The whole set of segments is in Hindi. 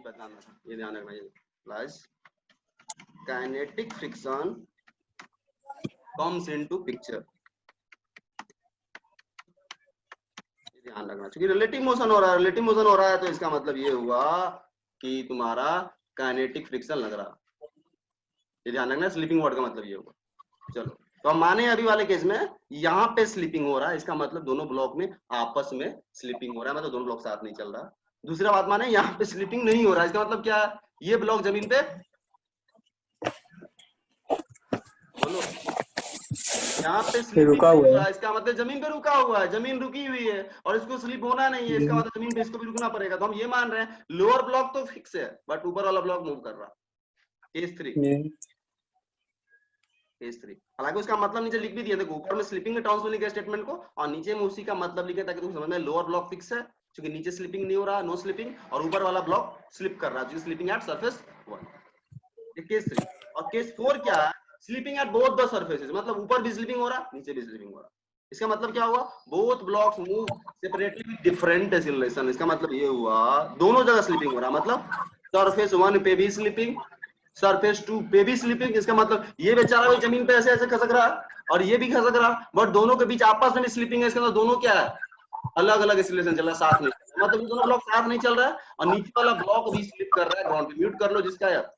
बताना था, ये ध्यान रखना, ये plus kinetic friction comes into picture, ध्यान रखना। क्योंकि रिलेटिव मोशन हो रहा है, रिलेटिव मोशन हो रहा है तो इसका मतलब ये हुआ कि तुम्हारा काइनेटिक फ्रिक्शन लग रहा, ये ध्यान रखना। स्लीपिंग वर्ड का मतलब ये हुआ। चलो तो हम माने अभी वाले केस में यहाँ पे स्लीपिंग हो रहा है, इसका मतलब दोनों ब्लॉक में आपस में स्लीपिंग हो रहा है, मतलब दोनों ब्लॉक साथ नहीं चल रहा। दूसरा बात माने यहाँ पे स्लीपिंग नहीं हो रहा है, इसका मतलब क्या है, ये ब्लॉक जमीन पे, बोलो, यहाँ पे स्लीपिंग रुका नहीं हुआ हो है। रहा है, इसका मतलब जमीन पे रुका हुआ है, जमीन रुकी हुई है और इसको स्लिप होना नहीं है, इसका मतलब जमीन पे इसको भी रुकना पड़ेगा। तो हम ये मान रहे हैं लोअर ब्लॉक तो फिक्स है बट ऊपर वाला ब्लॉक मूव कर रहा। Case 3, case 3। हालांकि उसका मतलब नीचे लिख भी दिया, देखो ऊपर में स्लिपिंग के टर्म्स में लिखा स्टेटमेंट को और नीचे में उसी का मतलब लिखा ताकि तुम समझ में, लोअर ब्लॉक फिक्स है क्योंकि नीचे स्लिपिंग नहीं हो रहा, नो स्लिपिंग, और ऊपर वाला ब्लॉक स्लिप कर रहा है, स्लिपिंग एट सरफेस 1। ये केस 3। और केस 4 क्या है, sleeping at both the surfaces, मतलब ऊपर भी स्लीपिंग हो रहा, नीचे भी स्लीपिंग हो रहा। इसका मतलब क्या हुआ, both blocks move separately with different acceleration, इसका मतलब ये हुआ दोनों जगह स्लीपिंग हो रहा, मतलब सरफेस 1 पे भी स्लीपिंग, सरफेस 2 पे भी स्लीपिंग। इसका मतलब ये बेचारा भी जमीन पे ऐसे ऐसे खसक रहा और ये भी खसक रहा, बट दोनों के बीच आपस में भी स्लीपिंग है, इसका मतलब दोनों क्या है, अलग अलग एक्सीलरेशन चल रहा है, साथ नहीं, मतलब ये दोनों ब्लॉक साथ नहीं चल रहा है और नीचे वाला ब्लॉक भी स्लिप कर रहा है ग्राउंड पे। म्यूट कर लो जिसका यार,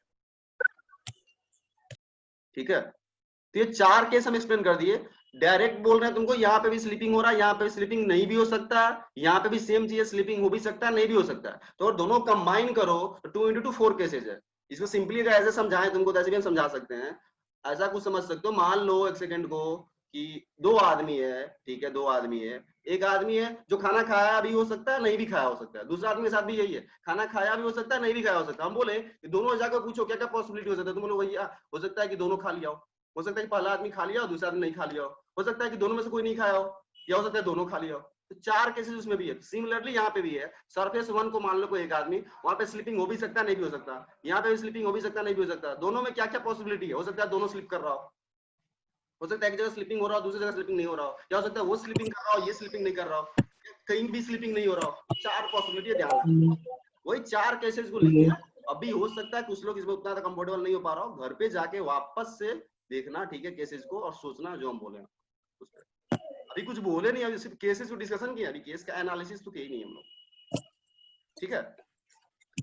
ठीक है। तो ये 4 केस हम एक्सप्लेन कर दिए। डायरेक्ट बोल रहे हैं तुमको, यहाँ पे भी स्लीपिंग हो रहा है, यहाँ पे स्लीपिंग नहीं भी हो सकता है, यहाँ पे भी सेम चीज स्लीपिंग हो भी सकता है, नहीं भी हो सकता है। तो दोनों कंबाइन करो तो 2 into 2 4 केसेज है। इसको सिंपली अगर ऐसे समझाएं तुमको तो ऐसे भी हम समझा सकते हैं, ऐसा कुछ समझ सकते हो। मान लो एक सेकंड को कि 2 आदमी है, ठीक है, 2 आदमी है, एक आदमी है जो खाना खाया भी हो सकता है, नहीं भी खाया हो सकता है, दूसरा आदमी के साथ भी यही है, खाना खाया भी हो सकता है, नहीं भी खाया हो सकता है। हम बोले कि दोनों जाकर पूछो क्या क्या पॉसिबिलिटी हो सकता है, तुम बोलो भैया हो सकता है कि दोनों खा लिया हो सकता है कि पहला आदमी खा लिया और दूसरा आदमी नहीं खा लिया हो सकता है कि दोनों में से कोई नहीं खाया हो, या हो सकता है दोनों खा लिया हो। तो 4 केसेस उसमें भी है। सिमिलरली यहाँ पे भी है, सरफेस 1 को मान लो कोई एक आदमी, वहां पे स्लिपिंग हो भी सकता है, नहीं भी हो सकता, यहाँ पे भी स्लिपिंग हो भी सकता है, नहीं भी हो सकता। दोनों में क्या क्या पॉसिबिलिटी है, हो सकता है दोनों स्लिप कर रहा हो सकता है एक जगह स्लिपिंग हो रहा हो दूसरी जगह स्लिपिंग नहीं हो रहा हो, या हो सकता है वो स्लिपिंग कर रहा हो ये स्लिपिंग नहीं कर रहा हो, कहीं भी स्लिपिंग नहीं हो रहा हो। 4 पॉसिबिलिटी ध्यान रखना, वही 4 केसेस को लिख दिया। अभी हो सकता है कुछ लोग इसमें उतना कंफर्टेबल नहीं हो पा रहा हो, घर पे जाके वापस से देखना, ठीक है, केसेस को, और सोचना जो हम बोले उस पर। अभी कुछ बोले नहीं, अभी सिर्फ केसेस को डिस्कशन किया, अभी केस का एनालिसिस तो किया ही नहीं हम लोग, ठीक है।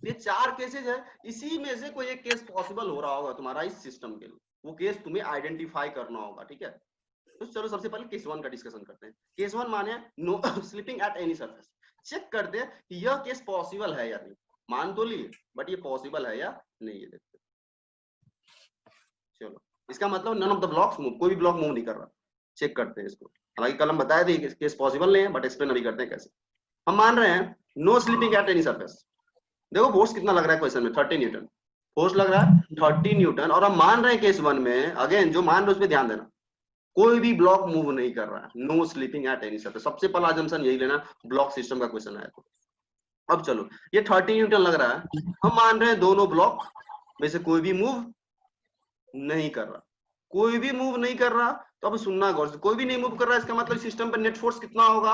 ये 4 केसेस है, इसी में से कोई एक केस पॉसिबल हो रहा होगा तुम्हारा इस सिस्टम के लिए, वो केस तुम्हें आइडेंटिफाई करना होगा, ठीक है। तो चलो सबसे पहले केस 1 का डिस्कशन करते हैं। केस 1 माने no slipping at any surface. Check करते हैं कि यह केस पॉसिबल है या नहीं, मान तो लिए बट ये पॉसिबल है या नहीं, ये देखते हैं। चलो इसका मतलब none of the blocks move, कोई भी ब्लॉक मूव नहीं कर रहा। चेक करते हैं इसको, हालांकि कल हम बताए थे केस पॉसिबल नहीं है बट एक्सप्लेन अभी करते हैं कैसे। हम मान रहे हैं no slipping at any surface. देखो फोर्स कितना लग रहा है क्वेश्चन में, 30 न्यूटन फोर्स लग रहा है, 30 न्यूटन। और हम मान रहे हैं केस 1 में, अगेन जो मान रहे उस पर ध्यान देना, कोई भी ब्लॉक मूव नहीं कर रहा है, no slipping at any surface. सबसे पहला अजम्पशन यही लेना, ब्लॉक सिस्टम का क्वेश्चन आया तो। अब चलो ये 30 न्यूटन लग रहा है, हम मान रहे हैं दोनों ब्लॉक में से कोई भी मूव नहीं कर रहा, कोई भी मूव नहीं कर रहा। तो अब सुनना गौर से, कोई भी नहीं मूव कर रहा, इसका मतलब सिस्टम पर नेट फोर्स कितना होगा,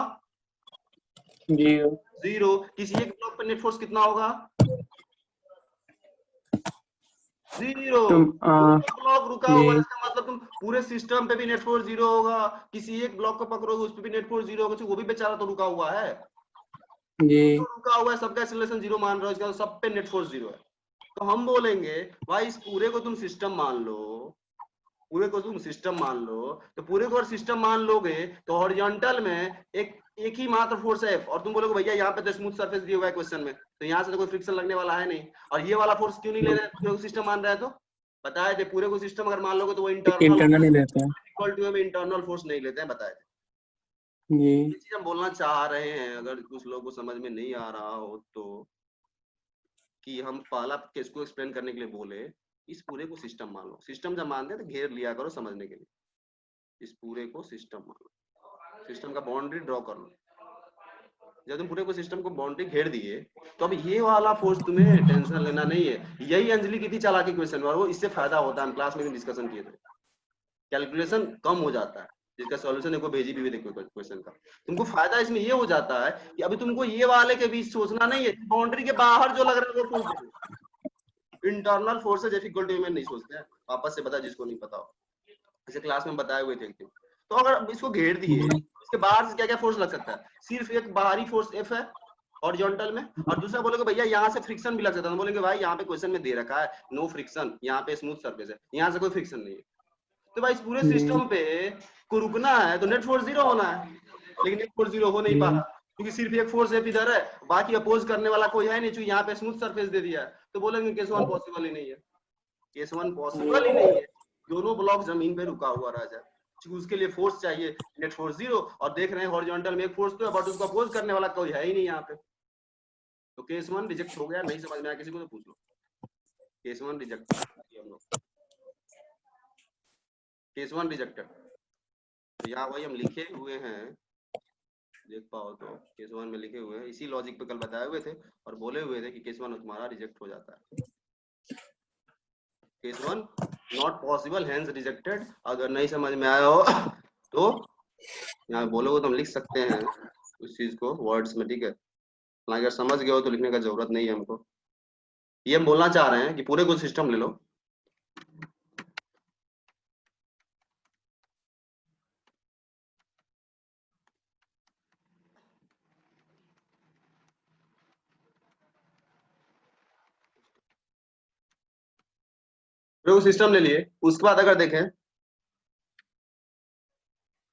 0। किसी एक ब्लॉक पर नेट फोर्स कितना होगा, 0। ब्लॉक रुका हुआ है, इसका मतलब तुम पूरे सिस्टम पे भी नेट फोर्स 0 होगा, किसी एक ब्लॉक को पकड़ोगे उस पे भी नेट फोर्स 0 होगा, वो भी बेचारा तो रुका हुआ है, तो रुका हुआ है, सबका एक्सीलरेशन 0 मान रहे हो, इसका सब पे नेट फोर्स 0 है। तो हम बोलेंगे भाई इस पूरे को तुम सिस्टम मान लो, पूरे को तुम सिस्टम मान लो, तो पूरे को अगर सिस्टम मान लोगे तो हॉरिजॉन्टल में एक ही मात्र फोर्स है, और तुम बोलोगे भैया यहाँ पे तो स्मूथ सरफेस दिया हुआ है क्वेश्चन में, तो यहाँ से तो कोई फ्रिक्शन लगने वाला है नहीं, और ये वाला फोर्स क्यों नहीं ले रहे, पूरे को सिस्टम मान रहे हैं। तो बताए थे पूरे को सिस्टम अगर मान लोगे तो वो इंटरनल नहीं रहता है, इक्वल टू में इंटरनल फोर्स नहीं लेते हैं, बताए थे। ये चीज हम बोलना चाह रहे हैं, अगर कुछ लोगों को समझ में नहीं आ रहा हो तो, कि हम पहला केस को एक्सप्लेन करने के लिए बोले इस पूरे को सिस्टम मान लो, सिस्टम जब मानते हैं तो घेर लिया करो समझने के लिए, इस पूरे को सिस्टम मान लो, सिस्टम का बाउंड्री ड्रॉ कर लो। जब तुम पूरे को सिस्टम को बाउंड्री घेर दिए तो अब ये वाला फोर्स तुम्हें टेंशन लेना नहीं है। यही अंजलि की थी चालाकी क्वेश्चन, और वो इससे फायदा होता है, हम क्लास में भी डिस्कशन किए थे, कैलकुलेशन कम हो जाता है। जिसका सॉल्यूशन देखो भेजी भी देखो क्वेश्चन का। तुमको फायदा इसमें ये हो जाता है कि अभी तुमको ये वाले के बीच सोचना नहीं है, बाउंड्री के बाहर जो लग रहा है वो फोर्स देखो। Internal forces if equal to में नहीं सोचते हैं, वापस से बता जिसको नहीं पता हो, जैसे क्लास में बताए हुए थे। तो अगर इसको घेर दिए, इसके बाहर से क्या क्या फोर्स लग सकता है? सिर्फ एक बाहरी फोर्स एफ है हॉरिजॉन्टल में, और दूसरा बोलोगे भैया यहाँ से फ्रिक्शन भी लग सकता है, बोलेंगे भाई यहाँ पे क्वेश्चन में दे रखा है नो फ्रिक्शन, यहाँ पे स्मूथ सरफेस है, यहाँ से कोई फ्रिक्शन नहीं है। तो भाई इस पूरे सिस्टम पे को रुकना है तो नेट फोर्स जीरो होना है, लेकिन नेट फोर्स जीरो हो नहीं पा रहा क्योंकि सिर्फ एक फोर्स एफ इधर है, बाकी अपोज करने वाला कोई है नहीं, क्योंकि यहाँ पे स्मूथ सरफेस दे दिया है। तो बोलेंगे केस वन पॉसिबल ही नहीं है, केस वन पॉसिबल ही नहीं है, दोनों ब्लॉक जमीन पे रुका हुआ रह जाए, क्योंकि उसके लिए फोर्स चाहिए नेट फोर्स जीरो, और देख रहे हैं हॉरिजॉन्टल में एक फोर्स तो है बट उसको अपोज करने वाला कोई है ही नहीं यहाँ पे। तो केस वन रिजेक्ट हो गया, नहीं समझ में आया किसी को तो पूछ लो। केस वन रिजेक्ट हम लोग, केस वन रिजेक्टेड। तो यहाँ वही हम लिखे हुए हैं, देख पाओ तो केस वन में लिखे हुए हैं, इसी लॉजिक पे कल बताए हुए थे और बोले हुए थे कि केस वन तुम्हारा रिजेक्ट हो जाता है, case one not possible hence rejected. अगर नहीं समझ में आया हो तो यहाँ बोलोगे तो हम लिख सकते हैं उस चीज को वर्ड्स में, ठीक है। अगर समझ गए हो तो लिखने का जरूरत नहीं है हमको। ये हम बोलना चाह रहे हैं कि पूरे को सिस्टम ले लो, पूरे को सिस्टम ले लिए, उसके बाद अगर देखें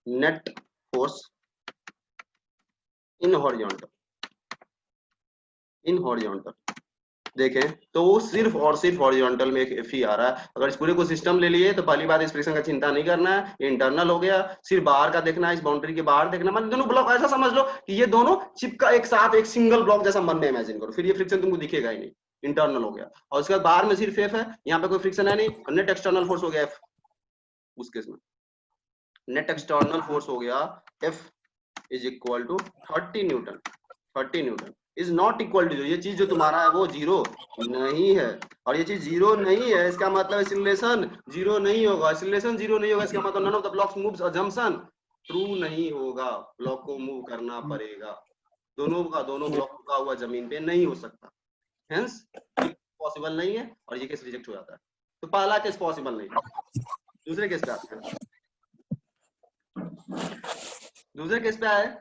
net force in horizontal, in horizontal देखें तो वो सिर्फ और सिर्फ हॉरिजॉन्टल में एक एफ ही आ रहा है। अगर इस पूरे को सिस्टम ले लिए तो पहली बात इस फ्रिक्शन का चिंता नहीं करना है, ये इंटरनल हो गया, सिर्फ बाहर का देखना है, इस बाउंड्री के बाहर देखना। मतलब दोनों ब्लॉक ऐसा समझ लो कि ये दोनों चिप का एक साथ एक सिंगल ब्लॉक जैसा मन में इमेजिन करो, फिर ये फ्रिक्शन तुमको दिखेगा ही नहीं, इंटरनल हो गया। और उसके बाद बाहर में सिर्फ एफ है, यहाँ पे कोई फ्रिक्शन है नहीं, नेट एक्सटर्नल फोर्स हो गया एफ, उस केस में नेट एक्सटर्नल फोर्स हो गया F is equal to 30 newton, 30 newton is not equal to, ये चीज जो तुम्हारा है वो जीरो नहीं है, और ये चीज जीरो नहीं है इसका मतलब एक्सीलरेशन जीरो नहीं होगा, एक्सीलरेशन जीरो नहीं होगा इसका मतलब none of the blocks moves, assumption true नहीं होगा, ब्लॉक को मूव करना पड़ेगा, दोनों का दोनों ब्लॉक रुका हुआ जमीन पे नहीं हो सकता, हेंस पॉसिबल नहीं है और ये केस रिजेक्ट हो जाता है। तो पहला केस पॉसिबल नहीं है। दूसरे केस पे आते हैं, दूसरे केस पे आए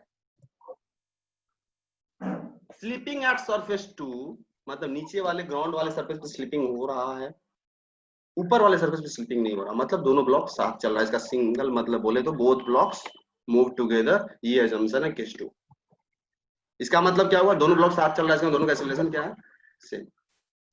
स्लिपिंग एट सरफेस 2, मतलब नीचे वाले ग्राउंड वाले सरफेस पे स्लिपिंग हो रहा है, ऊपर वाले सरफेस पे स्लिपिंग नहीं हो रहा, मतलब दोनों ब्लॉक साथ चल रहा है। इसका सिंगल मतलब बोले तो बोथ ब्लॉक्स मूव टुगेदर, ये अजम्पशन है केस 2। इसका मतलब क्या हुआ, दोनों ब्लॉक साथ चल रहा है, इसका दोनों का एक्सीलरेशन क्या है, सेम।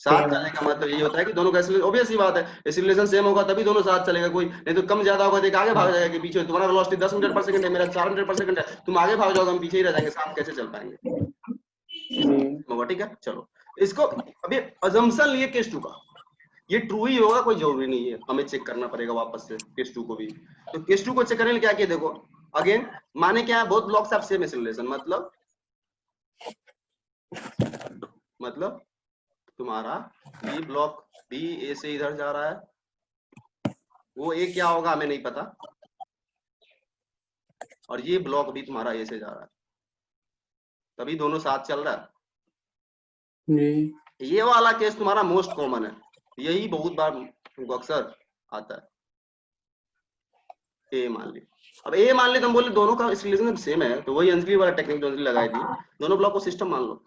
साथ चलने का मतलब ये होता है कि दोनों का एक्सीलरेशन, ऑब्वियस सी बात है एक्सीलरेशन सेम होगा तभी दोनों साथ चलेगा, कोई नहीं तो कम ज्यादा होगा तो एक आगे भाग जाएगा कि पीछे, तुम्हारा वेलोसिटी 10 मीटर पर सेकंड है, मेरा 4 मीटर पर सेकंड है, तुम आगे भाग जाओगे हम पीछे ही रह जाएंगे, साथ कैसे चल पाएंगे, ठीक है। चलो इसको अभी अजम्पशन लिए केस 2 का, ये ट्रू ही होगा कोई जरूरी नहीं है, हमें चेक करना पड़ेगा वापस से केस 2 को भी। तो केस 2 को चेक करने के लिए क्या किया, देखो अगेन माने क्या है, both blocks have same acceleration, मतलब तुम्हारा बी ब्लॉक बी ए से इधर जा रहा है, वो ए क्या होगा हमें नहीं पता, और ये ब्लॉक भी तुम्हारा ए से जा रहा है, तभी दोनों साथ चल रहा है। ये वाला केस तुम्हारा मोस्ट कॉमन है, यही बहुत बार तुमको अक्सर आता है। ए मान ली, अब ए मान ली तो हम बोले दोनों का एक्सीलरेशन सेम है, तो वही अंजलि वाला टेक्निक जो अंजलि लगाई थी, दोनों ब्लॉक को सिस्टम मान लो,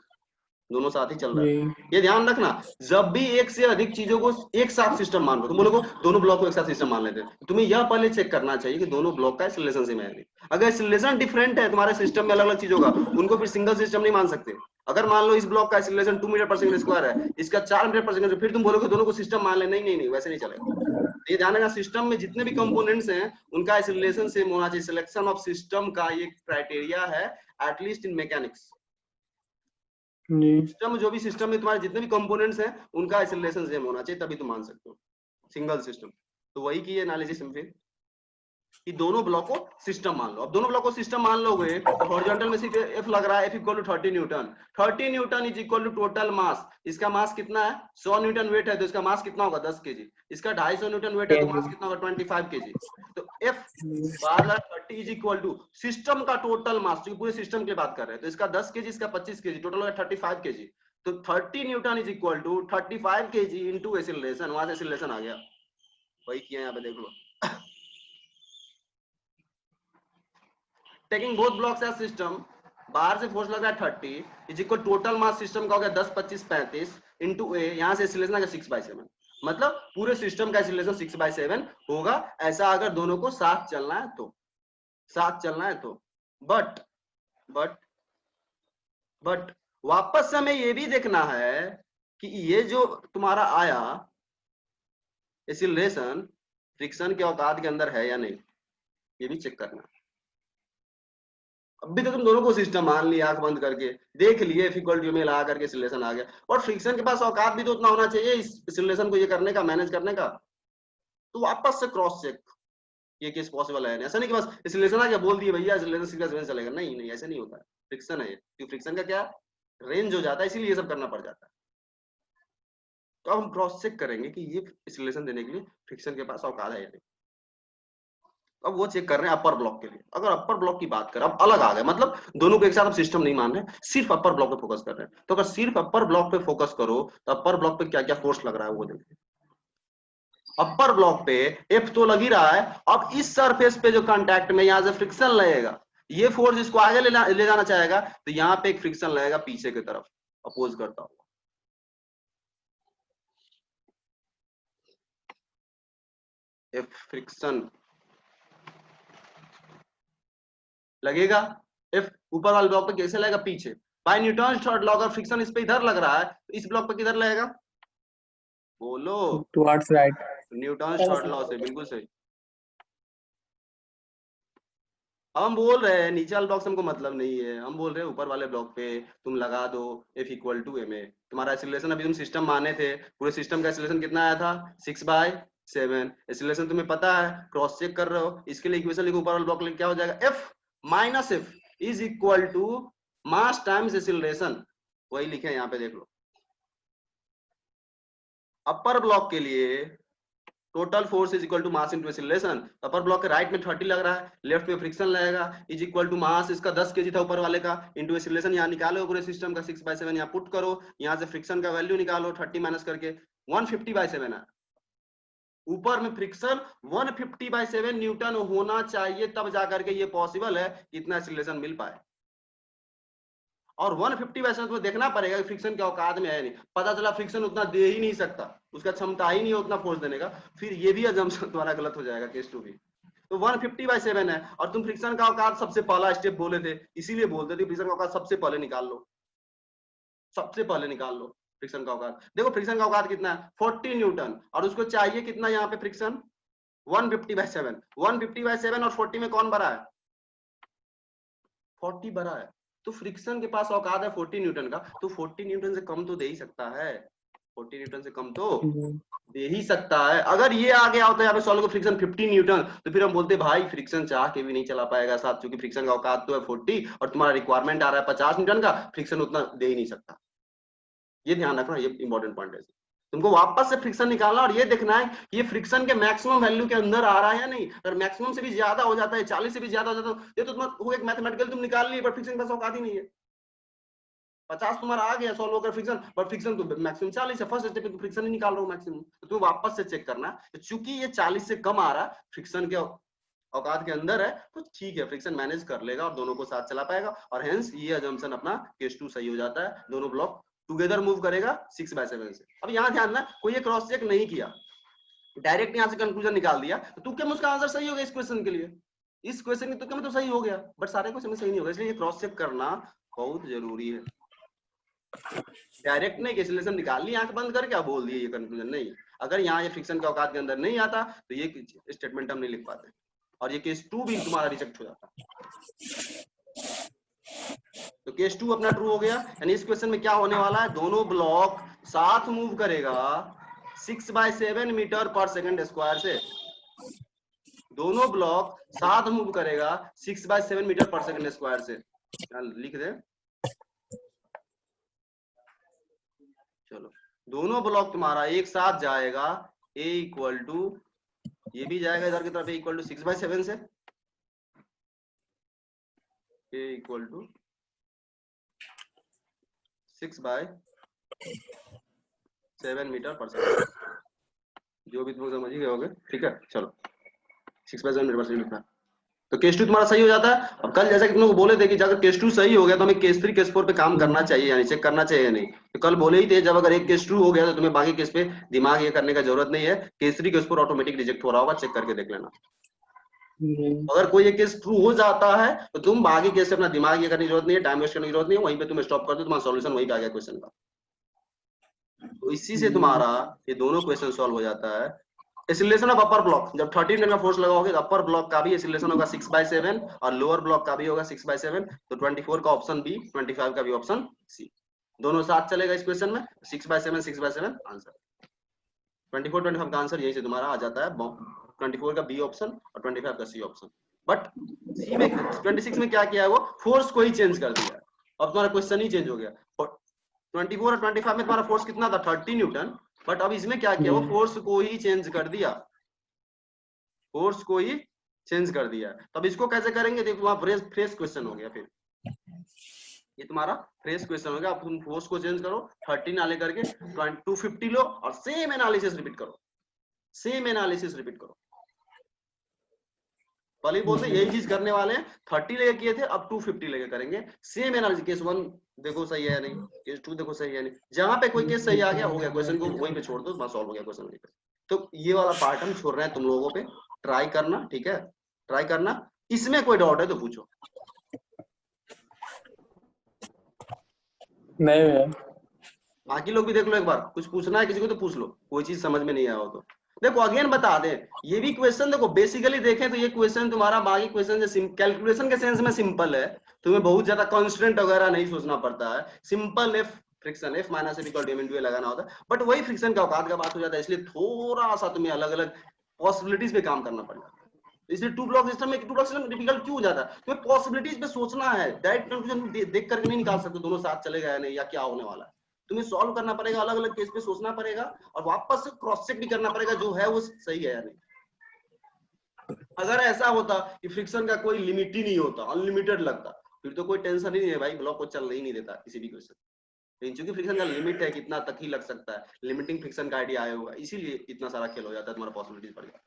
दोनों साथ ही चल रहा है। ये ध्यान रखना, जब भी एक से अधिक चीजों को एक साथ सिस्टम मान लो, तुम लोगों को दोनों ब्लॉक को एक साथ सिस्टम मान लेते हैं, तुम्हें यह पहले चेक करना चाहिए कि दोनों ब्लॉक का एक्सीलरेशन सेम है। अगर एक्सीलरेशन डिफरेंट है तुम्हारे सिस्टम में अलग अलग चीजों का, उनको फिर सिंगल सिस्टम नहीं मान सकते। अगर मान लो इस ब्लॉक का एक्सीलरेशन 2 मीटर पर सेकंड स्क्वायर है, इसका 4 मीटर पर सेकंड, फिर तुम बोलोगे दोनों को सिस्टम मान ले, नहीं नहीं नहीं वैसे नहीं चलेगा। ये ध्यान रखना, सिस्टम में जितने भी कंपोनेंट्स हैं उनका एक्सीलरेशन सेम होना चाहिए, सिलेक्शन ऑफ सिस्टम का ये क्राइटेरिया है एटलीस्ट इन मैकेनिक्स। सिस्टम जो भी सिस्टम में तुम्हारे जितने भी कंपोनेंट्स हैं उनका एक्सीलरेशन सेम होना चाहिए, तभी तुम मान सकते हो सिंगल सिस्टम। तो वही की एनालिसिस में फिर कि दोनों ब्लॉक को सिस्टम मान लो। अब दोनों ब्लॉक को सिस्टम मान लोगे तो हॉरिजॉन्टल में सिर्फ एफ लग रहा है, F equal to 30 newton. 30 newton is equal to total mass. इसका मास कितना है? 100 न्यूटन वेट है तो इसका मास कितना होगा? 10 केजी। इसका 250 न्यूटन वेट है तो मास कितना होगा? 25 केजी। तो एफ बार 30 इज इक्वल टू सिस्टम का टोटल मास, क्योंकि पूरे सिस्टम की बात कर रहे हैं, तो इसका 10 केजी, इसका 25 केजी, टोटल होगा 35 केजी। तो 30 newton is equal to 35 kg into acceleration. वहां से एक्सीलरेशन आ गया, वही किया यहाँ पे देख लो। Taking both blocks as system, बाहर से फोर्स लग रहा है 30 is equal total mass system का हो गया 10, 25, 35 इनटू ए, यहां से एक्सीलरेशन आ गया 6/7। मतलब पूरे सिस्टम का एक्सीलरेशन 6/7 होगा। ऐसा अगर दोनों को साथ चलना है तो, साथ चलना है तो। बट वापस से हमें ये भी देखना है कि ये जो तुम्हारा आया एक्सीलरेशन फ्रिक्शन के औकात के अंदर है या नहीं, ये भी चेक करना। अभी तो तुम दोनों को सिस्टम मान लिया, आंख बंद करके देख लिए, एफ इक्वल टू में लगा करके एक्सीलरेशन आ गया। और फ्रिक्शन के पास औकात भी तो उतना होना चाहिए इस एक्सीलरेशन को ये करने का, मैनेज करने का। तो वापस से क्रॉस चेक, ये केस पॉसिबल है? ऐसा नहीं कि बस एक्सीलरेशन आ गया बोल दिए भैया एक्सीलरेशन 6/7 चलेगा। नहीं नहीं, ऐसा नहीं होता है। फ्रिक्शन है ये, क्योंकि फ्रिक्शन का क्या रेंज हो जाता है, इसीलिए ये सब करना पड़ जाता है। तो अब हम क्रॉस चेक करेंगे कि ये एक्सीलरेशन देने के लिए फ्रिक्शन के पास औकात है या नहीं। अब वो चेक कर रहे हैं अपर ब्लॉक के लिए। अगर अपर ब्लॉक की बात करें, अब अलग आ गए, मतलब दोनों को एक साथ हम सिस्टम नहीं मान रहे, सिर्फ अपर ब्लॉक पे फोकस कर रहे हैं। तो अगर सिर्फ अपर ब्लॉक पे फोकस करो तो अपर ब्लॉक पे क्या क्या फोर्स लग रहा है वो देखिए। अपर ब्लॉक पे एफ तो लग ही रहा है। अब इस सरफेस पे जो कांटेक्ट में यहां से फ्रिक्शन लगेगा, ये फोर्स इसको आगे ले जाना चाहेगा, तो यहाँ पे एक फ्रिक्शन लगेगा पीछे की तरफ अपोज करता हुआ। एफ फ्रिक्शन लगेगा। एफ ऊपर वाले ब्लॉक पे कैसे लगेगा? पीछे। बाय न्यूटन थर्ड लॉ का फ्रिक्शन इस पे इधर लग रहा है, तो इस ब्लॉक पे किधर लगेगा? बोलो। Towards right. Newton third law से, बिल्कुल सही। अब हम बोल रहे हैं नीचे वाले ब्लॉक से हमको मतलब नहीं है, हम बोल रहे हैं ऊपर वाले ब्लॉक पे तुम लगा दो F equal to M A. तुम्हारा एक्सीलरेशन अभी तुम सिस्टम माने थे, पूरे सिस्टम का एक्सीलरेशन कितना आया था? 6/7। एक्सीलरेशन तुम्हें पता है, क्रॉस चेक कर रहे हो, इसके लिए इक्वेशन लिखो ऊपर वाले ब्लॉक क्या हो जाएगा? F minus F is equal to mass times acceleration. वही लिखे यहाँ पे देख लो। अपर ब्लॉक के लिए total force is equal to mass into acceleration. Upper block के राइट में 30 लग रहा है, लेफ्ट में फ्रिक्शन लगेगा, इज इक्वल टू मास इसका 10 केजी था ऊपर वाले का, इनटू एक्सीलरेशन यहाँ निकालो पूरे सिस्टम का 6/7 यहाँ पुट करो, यहाँ से फ्रिक्शन का वैल्यू निकालो 30 माइनस करके 150/7 है। ऊपर में फ्रिक्शन 150/7 न्यूटन होना चाहिए, तब जाकर के ये पॉसिबल है कि इतना एक्सीलरेशन मिल पाए। और 150/7 में देखना पड़ेगा कि फ्रिक्शन के औकात में है नहीं। पता चला फ्रिक्शन उतना दे ही नहीं सकता, उसका क्षमता ही नहीं है उतना फोर्स देने का, फिर ये भी अजम्पशन तुम्हारा गलत हो जाएगा केस 2 भी। तो 150/7 है और तुम फ्रिक्शन का औकात सबसे पहला स्टेप बोले थे, इसीलिए बोलते थे फ्रिक्शन का औकात सबसे पहले निकाल लो, सबसे पहले निकाल लो फ्रिक्शन का औकात। देखो फ्रिक्शन का औकात कितना है? 40 न्यूटन, और उसको चाहिए कितना यहाँ पे फ्रिक्शन? 150/7। 150/7 और 40 में कौन बड़ा है? 40 बड़ा है। तो फ्रिक्शन के पास औकात है 40 न्यूटन का, तो 40 न्यूटन से कम तो दे ही सकता है, 40 न्यूटन से कम तो दे ही सकता है। अगर ये आ गया होता है यहाँ पे सॉल्व को फ्रिक्शन 50 न्यूटन, तो फिर हम बोलते भाई फ्रिक्शन चाह के भी नहीं चला पाएगा साथ, क्योंकि फ्रिक्शन का औकात तो है 40 और तुम्हारा रिक्वायरमेंट आ रहा है 50 न्यूटन का, फ्रिक्शन उतना दे ही नहीं सकता। ये ध्यान रखना, ये इंपॉर्टेंट पॉइंट है। तुमको वापस से फ्रिक्शन निकालना और ये देखना है कि ये फ्रिक्शन के मैक्सिमम वैल्यू के अंदर आ रहा है या नहीं। अगर मैक्सिमम से भी ज्यादा हो जाता है, 40 से भी ज्यादा हो जाता है, ये तो तुम हो एक मैथमेटिकल तुम निकाल लिए, पर फ्रिक्शन के पास औकात ही नहीं है। 50 तुम्हारा आ गया सॉल्व होकर फ्रिक्शन, पर फ्रिक्शन तो मैक्सिमम 40 है, फर्स्ट स्टेप पे तो फ्रिक्शन ही निकाल रहा हूं मैक्सिमम। तो तुम वापस से चेक करना, तो चूंकि ये 40 से कम आ रहा है, फ्रिक्शन के औकात के अंदर है, तो ठीक है फ्रिक्शन मैनेज कर लेगा और दोनों को साथ चला पाएगा, और हेंस ये अजम्पशन अपना केस 2 सही हो जाता है, दोनों ब्लॉक टुगेदर मूव करेगा 6/7 से। अब यहाँ ध्यान ना, कोई ये क्रॉस चेक नहीं किया, डायरेक्ट यहाँ से कंक्लूजन निकाल दिया, तो तुक्के में उसका आंसर सही हो गया इस क्वेश्चन के लिए, इस क्वेश्चन के तुक्के में तो सही हो गया, बट सारे क्वेश्चन में सही नहीं होगा, इसलिए ये क्रॉस चेक करना बहुत जरूरी है। डायरेक्ट नहीं एक्सीलरेशन निकाल ली आंख बंद करके, बोल दिए ये कंक्लूजन नहीं। अगर यहाँ ये फ्रिक्शन के औकात के अंदर नहीं आता तो ये स्टेटमेंट हम नहीं लिख पाते, और ये केस 2 भी तुम्हारा रिजेक्ट हो जाता। तो केस 2 अपना ट्रू हो गया, यानी इस क्वेश्चन में क्या होने वाला है, दोनों ब्लॉक साथ मूव करेगा 6/7 मीटर पर सेकंड स्क्वायर से। दोनों ब्लॉक साथ मूव करेगा 6/7 मीटर पर सेकंड स्क्वायर से। लिख दे, चलो दोनों ब्लॉक तुम्हारा एक साथ जाएगा a इक्वल टू, ये भी जाएगा इधर की तरफ a इक्वल टू 6/7 से, a इक्वल टू 6/7 मीटर पर सेकंड, जो भी तुम समझ ही गए होगे, ठीक है। चलो 6/7 मीटर पर सेकंड, तो केस 2 तुम्हारा सही हो जाता है। अब कल जैसा कि तुम लोग बोले थे कि अगर केस 2 सही हो गया तो हमें केस 3 केस 4 पे काम करना चाहिए, यानी चेक करना चाहिए नहीं, तो कल बोले ही थे जब अगर एक केस 2 हो गया तो तुम्हें बाकी केस पे दिमाग ये करने का जरूरत नहीं है, केस 3 केस 4 ऑटोमेटिक रिजेक्ट हो रहा होगा, चेक करके देख लेना। अगर कोई एक केस ट्रू हो जाता है तो तुम बाकी केस से अपना दिमाग ये करने की जरूरत नहीं है, टाइम वेस्ट करने की जरूरत नहीं है, वहीं पे तुम स्टॉप कर दो, तुम्हारा सॉल्यूशन वहीं पे आ गया क्वेश्चन का। तो इसी से तुम्हारा ये दोनों क्वेश्चन सॉल्व हो जाता है। एक्सीलरेशन ऑफ अपर ब्लॉक, जब 13 न्यूटन का फोर्स लगाओगे तो अपर ब्लॉक का भी एक्सीलरेशन होगा 6/7 और लोअर ब्लॉक का भी होगा 6/7, तो 24 का ऑप्शन बी, 25 का भी ऑप्शन सी, दोनों साथ चलेगा इस क्वेश्चन में। 6/7 आंसर, 24-25 का आंसर यही से तुम्हारा आ जाता है, 24 का बी ऑप्शन और 25 का सी ऑप्शन। बट सी में 26 में क्या किया है, वो फोर्स को ही चेंज कर दिया, अब तुम्हारा क्वेश्चन ही चेंज हो गया। 24 और 25 में तुम्हारा फोर्स कितना था, 30 न्यूटन, बट अब इसमें क्या किया, वो फोर्स को ही चेंज कर दिया, फोर्स को ही चेंज कर दिया। तब इसको कैसे करेंगे, देखो वहां फ्रेश क्वेश्चन हो गया, फिर ये तुम्हारा फ्रेश क्वेश्चन हो गया। अब तुम फोर्स को चेंज करो, 30 ना लेकर के 250 लो और सेम एनालिसिस रिपीट करो, सेम एनालिसिस रिपीट करो। पहले बोलते यही चीज करने वाले हैं, 30 लेके किए थे, अब 250 लेके करेंगे, सेम एनालिसिस। केस 1 देखो सही है या नहीं, केस 2 देखो सही है नहीं, जहां पे कोई केस सही आ गया हो गया, क्वेश्चन को वहीं पे छोड़ दो, बस सॉल्व हो गया क्वेश्चन वहीं पे। तो ये वाला पार्ट हम छोड़ रहे हैं तुम लोगों पे, ट्राई करना, ठीक है, ट्राई करना। इसमें कोई डाउट है तो पूछो। नहीं है, बाकी लोग भी देख लो एक बार, कुछ पूछना है किसी को तो पूछ लो, कोई चीज समझ में नहीं आया हो तो। देखो अगेन बता दें, ये भी क्वेश्चन देखो बेसिकली देखें तो ये क्वेश्चन तुम्हारा बाकी क्वेश्चन से कैलकुलेशन के सेंस में सिंपल है, तुम्हें बहुत ज्यादा कॉन्स्टेंट वगैरह नहीं सोचना पड़ता है, simple F friction F minus F equal to M into A लगाना होता है, बट वही फ्रिक्शन का औकात का बात हो जाता है, इसलिए थोड़ा सा तुम्हें अलग अलग पॉसिबिलिटीज पे काम करना पड़ेगा। इसलिए टू ब्लॉक सिस्टम में, टू ब्लॉक सिस्टम डिफिकल्ट क्यों हो जाता है, तुम्हें पॉसिबिलिटीज पे सोचना है, डायरेक्ट कंक्लूजन देख करके नहीं निकाल सकते दोनों साथ चलेगा या नहीं या क्या होने वाला है, तुम्हें सॉल्व करना पड़ेगा, अलग अलग केस पे सोचना पड़ेगा और वापस से क्रॉस चेक भी करना पड़ेगा जो है वो सही है या नहीं। अगर ऐसा होता कि फ्रिक्शन का कोई लिमिट ही नहीं होता, अनलिमिटेड लगता, फिर तो कोई टेंशन ही नहीं है भाई, ब्लॉक को चल ही नहीं देता किसी भी क्वेश्चन। लेकिन चूंकि फ्रिक्शन का लिमिट है, कितना तक ही लग सकता है, लिमिटिंग फ्रिक्शन का आइडिया आया होगा, इसीलिए इतना सारा खेल हो जाता है, तुम्हारा पॉसिबिलिटीज बढ़ जाता है।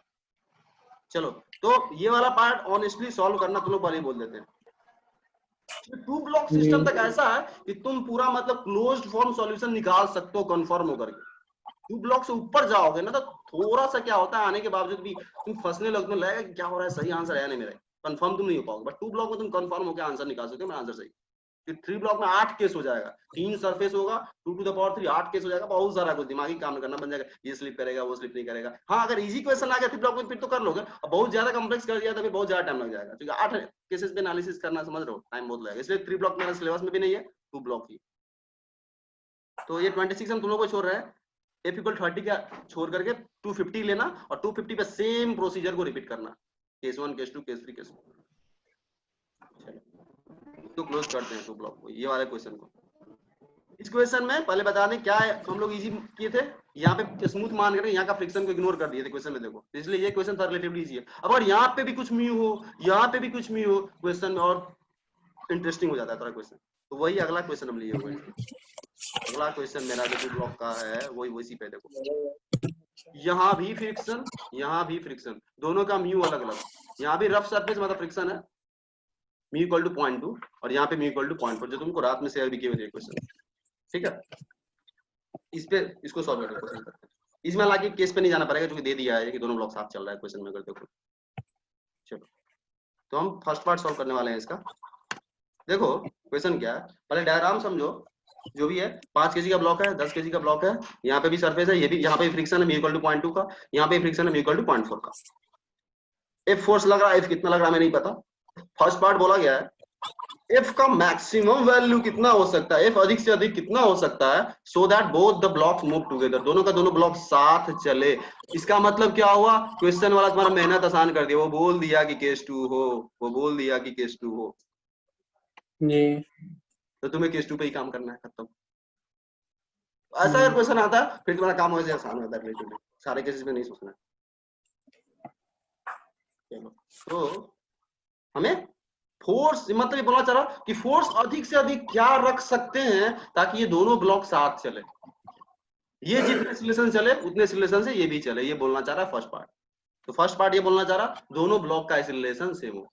चलो तो ये वाला पार्ट ऑनेस्टली सॉल्व करना तुम लोग पहले ही बोल देते हैं। टू ब्लॉक सिस्टम तक ऐसा है कि तुम पूरा मतलब क्लोज्ड फॉर्म सॉल्यूशन निकाल सकते हो कंफर्म होकर के। टू ब्लॉक से ऊपर जाओगे ना तो थोड़ा सा क्या होता है, आने के बावजूद भी तुम फंसने लगते, लगेगा कि क्या हो रहा है, सही आंसर है नहीं मेरा, कंफर्म तुम नहीं हो पाओगे। बट टू ब्लॉक में तुम कंफर्म होकर आंसर निकाल सकते हो, मेरा आंसर सही। फिर 3 ब्लॉक में 8 केस हो जाएगा, 3 सरफेस होगा, 2 टू द पावर 3 8 केस हो जाएगा, बहुत सारा कुछ दिमागी काम करना बन जाएगा, ये स्लिप करेगा वो स्लिप नहीं करेगा। हाँ अगर इजी क्वेश्चन आ गया 3 ब्लॉक में फिर तो कर लोगे, और बहुत ज्यादा कॉम्प्लेक्स कर दिया तो फिर बहुत ज्यादा टाइम लग जाएगा, क्योंकि 8 केसेस पे एनालिसिस करना, समझ रहे हो, टाइम बहुत लगेगा। इसलिए 3 ब्लॉक मेरा सिलेबस में भी नहीं है, 2 ब्लॉक ही। तो ये 26 हम तुम लोगों को छोड़ रहे हैं, एफ इक्वल 30 का छोड़ करके 250 लेना और 250 पे सेम प्रोसीजर को रिपीट करना, केस 1 केस 2 केस 3 केस 4। तो क्लोज करते हैं 2 ब्लॉक को, ये वाले क्वेश्चन को। इस क्वेश्चन में पहले बता दें क्या है, हम लोग इजी किए थे, यहाँ पे स्मूथ मान करके यहाँ का फ्रिक्शन को इग्नोर कर दिए थे क्वेश्चन में, देखो इसलिए ये क्वेश्चन था रिलेटिवली इजी है। अगर यहाँ पे भी कुछ म्यू हो, यहाँ पे भी कुछ म्यू हो, क्वेश्चन में और इंटरेस्टिंग हो जाता है थोड़ा क्वेश्चन। तो वही अगला क्वेश्चन हम लिए हुए हैं। अगला क्वेश्चन मेरा जो ब्लॉक का है वही वैसी पे देखो, यहाँ भी फ्रिक्शन, यहाँ भी फ्रिक्शन, दोनों का म्यू अलग अलग, यहाँ भी रफ सरफेस मतलब फ्रिक्शन है म्यू इक्वल टू 0.2 और यहाँ पे म्यू इक्वल टू 0.4, जो तुमको रात में शेयर भी किए हुए थे क्वेश्चन, ठीक है। इस पे इसको सॉल्व करने की कोशिश करते हैं, इसमें हालांकि केस पे नहीं जाना पड़ेगा क्योंकि दे दिया है कि दोनों ब्लॉक साथ चल रहा है क्वेश्चन में, अगर देखो। चलो तो हम फर्स्ट पार्ट सॉल्व करने वाले हैं इसका। देखो क्वेश्चन क्या है, पहले डायग्राम समझो, जो भी है 5 केजी का ब्लॉक है, 10 केजी का ब्लॉक है, यहाँ पे भी सरफेस है, ये भी यहाँ पे फ्रिक्शन है म्यू इक्वल टू 0.2 का, यहाँ पे फ्रिक्शन है म्यू इक्वल टू 0.4 का। एफ फोर्स लग रहा है, एफ कितना लग रहा है हमें नहीं पता। फर्स्ट पार्ट बोला गया है एफ का मैक्सिमम वैल्यू कितना हो सकता है, एफ अधिक से अधिक कितना हो सकता है, so that both the blocks move together, दोनों का दोनों ब्लॉक साथ चले। इसका मतलब क्या हुआ, क्वेश्चन वाला तुम्हारा मेहनत आसान कर दिया, वो बोल दिया कि केस 2 हो, वो बोल दिया कि केस 2 हो, जी तो तुम्हें केस 2 पे ही काम करना है, खत्म। ऐसा अगर क्वेश्चन आता है फिर तुम्हारा काम वैसे आसान होता है, रिलेटिवली सारे केसेस में नहीं सोचना। चलो, तो हमें फोर्स, मतलब ये बोलना चाह रहा हूं कि फोर्स अधिक से अधिक क्या रख सकते हैं ताकि ये दोनों ब्लॉक साथ चले, ये जितने सिलेशन चले उतने सिलेशन से ये भी चले, ये बोलना चाह रहा है फर्स्ट पार्ट। तो फर्स्ट पार्ट ये बोलना चाह रहा दोनों ब्लॉक का सिलेशन सेम हो।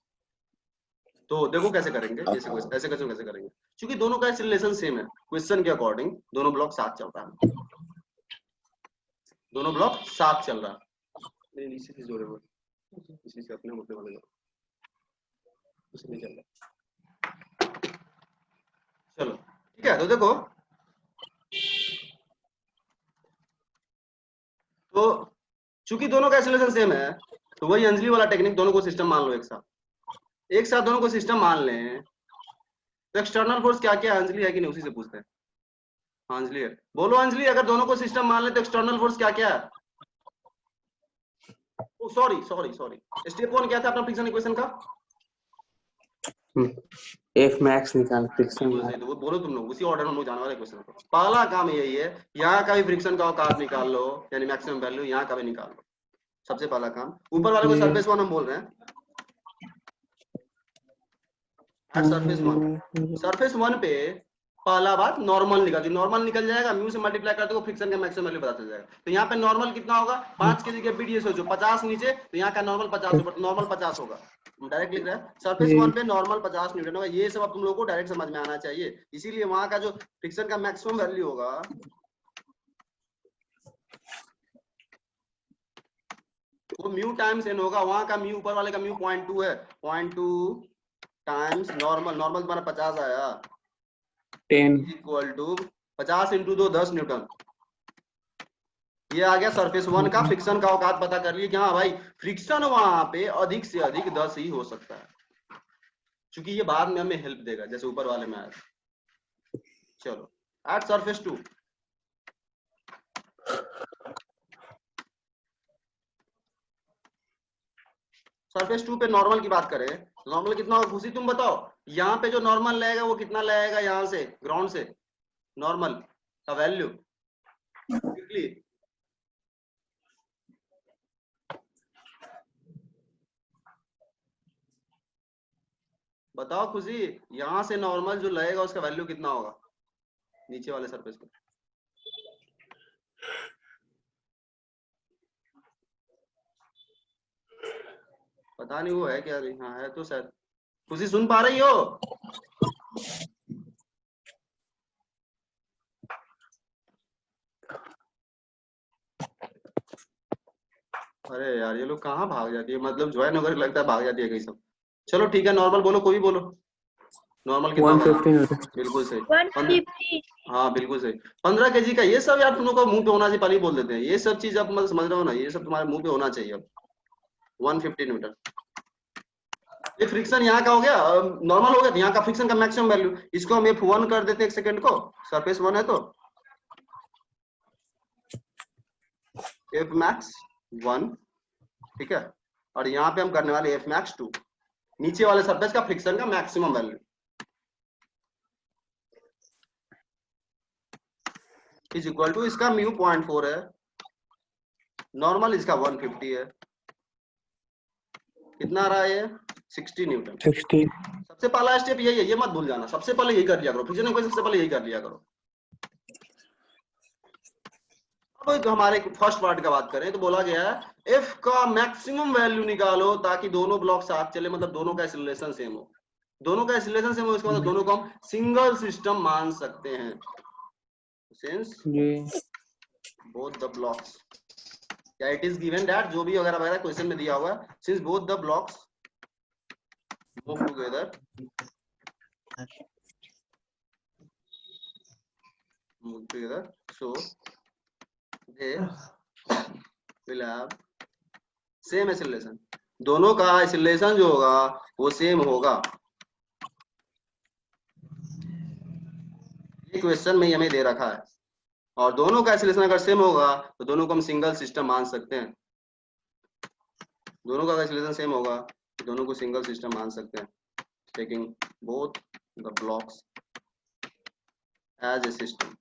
तो देखो कैसे करेंगे, ऐसे ऐसे कैसे करेंगे, क्योंकि दोनों का सिलेशन सेम है, क्वेश्चन के अकॉर्डिंग दोनों ब्लॉक साथ चल रहा है, दोनों ब्लॉक साथ चल रहा है, नीचे से जोड़े हुए, इसी से अपने मुद्दे वाले उसमें चल रहा है। चलो ठीक है, तो देखो, तो चूंकि दोनों का एक्सीलरेशन सेम है, तो वही अंजलि वाला टेक्निक, दोनों को सिस्टम मान लो एक साथ, एक साथ दोनों को सिस्टम मान लें, तो एक्सटर्नल फोर्स क्या क्या है, अंजलि है कि नहीं, उसी से पूछते हैं। हाँ अंजलि है, बोलो अंजलि, अगर दोनों को सिस्टम मान ले तो एक्सटर्नल फोर्स क्या क्या है। ओ सॉरी सॉरी सॉरी, स्टेप 1 क्या था अपना फ्रिक्शन इक्वेशन का, एफ मैक्स निकाल फ्रिक्शन बिल्कुल सही, तो वो बोलो तुम लोग, उसी ऑर्डर में हम लोग जाने वाले क्वेश्चन को। पहला काम यही है, यहाँ का भी फ्रिक्शन का औकात निकाल लो, यानी मैक्सिमम वैल्यू, यहाँ का भी निकाल लो, सबसे पहला काम। ऊपर वाले को सरफेस 1 हम बोल रहे हैं, सरफेस 1, सरफेस 1 पे पहला बात नॉर्मल निकल, जो नॉर्मल निकल जाएगा म्यू से मल्टीप्लाई करते हो फ्रिक्शन का मैक्सिमम वैल्यू पता चल जाएगा। तो यहाँ पे नॉर्मल कितना होगा, 5 के जगह बीट, ये सोचो 50 नीचे, तो यहाँ का नॉर्मल 50 ऊपर, नॉर्मल 50 होगा, डायरेक्ट लिख रहा है सरफेस 1 पे नॉर्मल 50 न्यूटन होगा। ये सब अब तुम लोगों को डायरेक्ट समझ में आना चाहिए, इसीलिए वहां का जो फ्रिक्शन का मैक्सिमम वैल्यू होगा वो म्यू टाइम्स एन होगा, वहां का म्यू, ऊपर वाले का म्यू 0.2 है, 0.2 टाइम्स नॉर्मल, नॉर्मल तुम्हारा 50 आया, 10 इक्वल टू 50 इंटू 2 10 न्यूटन। ये आ गया सरफेस 1 का फ्रिक्शन का औकात पता कर लिए कि हाँ भाई फ्रिक्शन वहां पे अधिक से अधिक 10 ही हो सकता है, क्योंकि ये बाद में हमें हेल्प देगा जैसे ऊपर वाले में आया। चलो एट सरफेस 2, सरफेस 2 पे नॉर्मल की बात करें, नॉर्मल कितना होगा खुशी तुम बताओ, यहाँ पे जो नॉर्मल लगेगा वो कितना लगेगा, यहाँ से ग्राउंड से नॉर्मल का वैल्यू क्विकली बताओ खुशी, यहाँ से नॉर्मल जो लगेगा उसका वैल्यू कितना होगा नीचे वाले सरफेस पे, पता नहीं वो है क्या, हाँ है तो शायद, खुशी सुन पा रही हो, अरे यार ये लोग कहाँ भाग जाती है, मतलब ज्वाइन वगैरह लगता है भाग जाती है कहीं सब। चलो ठीक है, नॉर्मल बोलो, कोई भी बोलो, नॉर्मल कितना होगा, 150 बिल्कुल सही, 150। हाँ बिल्कुल सही, 15 kg का। ये सब यार तुम लोग को मुंह पे होना चाहिए, पहले ही बोल देते हैं, ये सब चीज आप मतलब समझ रहे हो ना, ये सब तुम्हारे मुंह पे होना चाहिए अब। 150 न्यूटन, ये फ्रिक्शन यहाँ का हो गया, नॉर्मल हो गया, यहाँ का फ्रिक्शन का मैक्सिमम वैल्यू, इसको हम F1 कर देते हैं, एक सेकंड को, सरफेस 1 है तो F max 1, ठीक है, और यहाँ पे हम करने वाले F max 2, नीचे वाले सरफेस का फ्रिक्शन का maximum value is equal to, इसका म्यू 0.4 है, नॉर्मल इसका 150 है, कितना आ रहा है ये 60 न्यूटन। 60 सबसे पहला स्टेप यही है, ये मत भूल जाना, सबसे पहले यही कर लिया करो, फ्रिक्शन इक्वेशन सबसे पहले यही कर लिया करो। अब हमारे फर्स्ट पार्ट का बात करें तो बोला गया है एफ का मैक्सिमम वैल्यू निकालो ताकि दोनों ब्लॉक साथ चले, मतलब दोनों का एक्सीलरेशन सेम हो, दोनों का एक्सीलरेशन सेम हो, इसका मतलब दोनों को हम सिंगल सिस्टम मान सकते हैं, सिंस जी बोथ द ब्लॉक्स, या इट इज गिवन दैट, जो भी वगैरह वगैरह क्वेश्चन में दिया हुआ है, since both the blocks move together, move together, so they will have same acceleration, दोनों का एक्सीलरेशन जो होगा वो सेम होगा, ये क्वेश्चन में हमें दे रखा है, और दोनों का एक्सीलरेशन अगर सेम होगा तो दोनों को हम सिंगल सिस्टम मान सकते हैं। दोनों का एक्सीलरेशन सेम होगा तो दोनों को सिंगल सिस्टम मान सकते हैं, taking both the blocks as a system.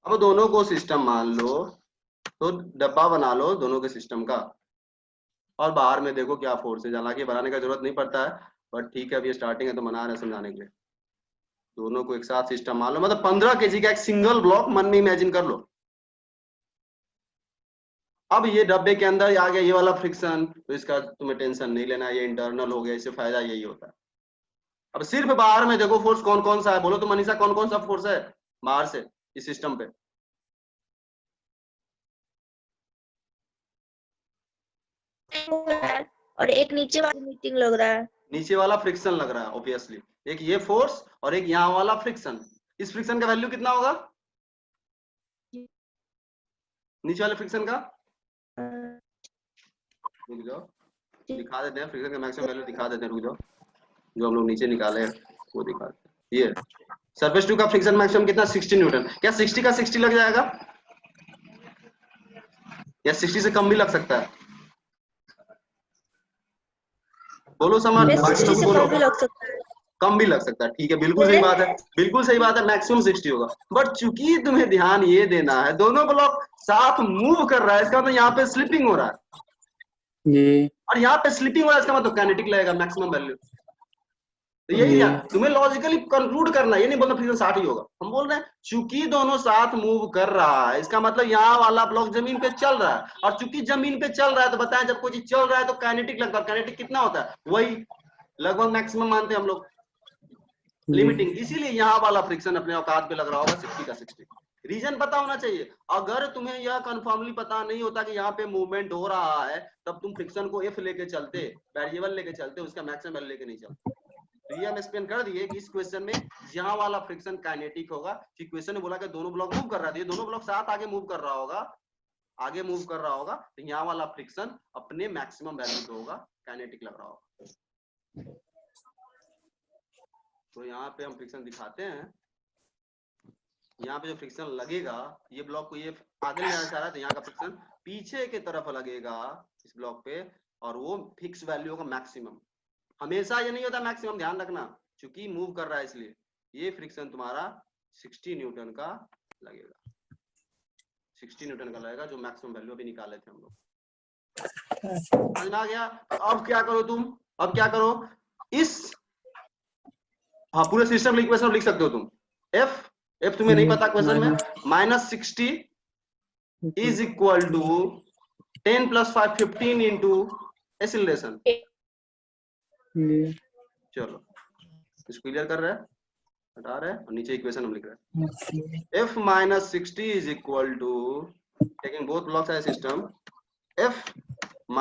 अब दोनों को सिस्टम मान लो तो डब्बा बना लो दोनों के सिस्टम का, और बाहर में देखो क्या फोर्स है। हालांकि बनाने का जरूरत नहीं पड़ता है, बट ठीक है, अभी स्टार्टिंग है तो बना रहे हैं समझाने के लिए। दोनों को एक साथ सिस्टम मान लो, मतलब 15 kg का एक सिंगल ब्लॉक मन में इमेजिन कर लो। अब ये डब्बे के अंदर आ गया ये वाला फ्रिक्शन, तो इसका तुम्हें टेंशन नहीं लेना, ये इंटरनल हो गया, इससे फायदा यही होता है। अब सिर्फ बाहर में देखो फोर्स कौन कौन सा है, बोलो तो मनीषा कौन कौन सा फोर्स है बाहर से इस सिस्टम पे? और एक नीचे वाला मीटिंग लग रहा है। नीचे वाला फ्रिक्शन लग रहा है ऑब्वियसली, एक ये फोर्स और एक यहाँ वाला फ्रिक्शन। इस फ्रिक्शन का वैल्यू कितना होगा नीचे वाले फ्रिक्शन का? रुक जाओ, दिखा देते हैं फ्रिक्शन का मैक्सिमम वैल्यू, दिखा देते हैं, रुक जाओ, जो हम लोग नीचे निकाले हैं वो दिखा देते हैं। ये सरफेस टू का फ्रिक्शन मैक्सिमम कितना? 60 न्यूटन। क्या 60 का 60 लग जाएगा या 60 से कम भी लग सकता है? बोलो समर, बाकी लोग बोलो। कम भी लग सकता है। कम भी लग सकता है, ठीक है, बिल्कुल सही बात है, बिल्कुल सही बात है, मैक्सिमम 60 होगा। बट चूंकि तुम्हें ध्यान ये देना है दोनों ब्लॉक साथ मूव कर रहा है, इसका मतलब यहाँ पे स्लिपिंग हो रहा है जी और यहाँ पे स्लिपिंग हो रहा है, इसका मतलब काइनेटिक लगेगा मैक्सिमम वैल्यू। तो यही तुम्हें लॉजिकली कंक्लूड करना, ये नहीं बोलना फ्रिक्शन 60 ही होगा। हम बोल रहे हैं चूंकि दोनों साथ मूव कर रहा है, इसका मतलब यहाँ वाला ब्लॉक जमीन पे चल रहा है, और चूंकि जमीन पे चल रहा है तो बताएं जब कोई चीज चल रहा है तो काइनेटिक लगता है। काइनेटिक कितना होता है? वही लगभग मैक्सिमम मानते हैं हम लोग, लिमिटिंग। इसीलिए यहाँ वाला फ्रिक्शन अपने औकात पे लग रहा होगा 60 का 60। रीजन पता होना चाहिए। अगर तुम्हें यह कंफर्मली पता नहीं होता कि यहाँ पे मूवमेंट हो रहा है, तब तुम फ्रिक्शन को एफ लेके चलते, वेरिएबल लेके चलते, उसका मैक्सिमम वैल्यू लेके नहीं चलते। तो ये हम एक्सप्लेन कर दिए कि इस क्वेश्चन में यहाँ वाला फ्रिक्शन काइनेटिक होगा। फिर क्वेश्चन ने बोला कि दोनों ब्लॉक मूव कर रहा है, दोनों ब्लॉक साथ आगे मूव कर रहा होगा, आगे मूव कर रहा होगा, तो यहाँ वाला फ्रिक्शन अपने मैक्सिमम वैल्यू पे होगा, काइनेटिक लग रहा होगा। तो यहाँ पे हम फ्रिक्शन दिखाते हैं। यहाँ पे जो फ्रिक्शन लगेगा, ये ब्लॉक को ये आगे ले जाना चाह रहा है तो यहाँ का फ्रिक्शन पीछे के तरफ लगेगा इस ब्लॉक पे, और वो फिक्स वैल्यू होगा मैक्सिमम। हमेशा ये नहीं होता मैक्सिमम, ध्यान रखना, क्योंकि मूव कर रहा है इसलिए। ये फ्रिक्शन तुम्हारा 60 न्यूटन का लगेगा, 60 न्यूटन का लगेगा, जो मैक्सिमम वैल्यू अभी निकाले थे हम लोग। समझ में आ गया? अब क्या करो तुम, अब क्या करो, इस हाँ पूरे सिस्टम इक्वेशन लिख सकते हो तुम। एफ तुम्हें नहीं पता क्वेश्चन में, -60 is equal to 10 + 5 15 into acceleration. चलो इसको क्लियर कर रहे हैं, हटा रहे हैं, और नीचे इक्वेशन हम लिख रहे हैं। F - 60 is equal to, taking both blocks as system, F -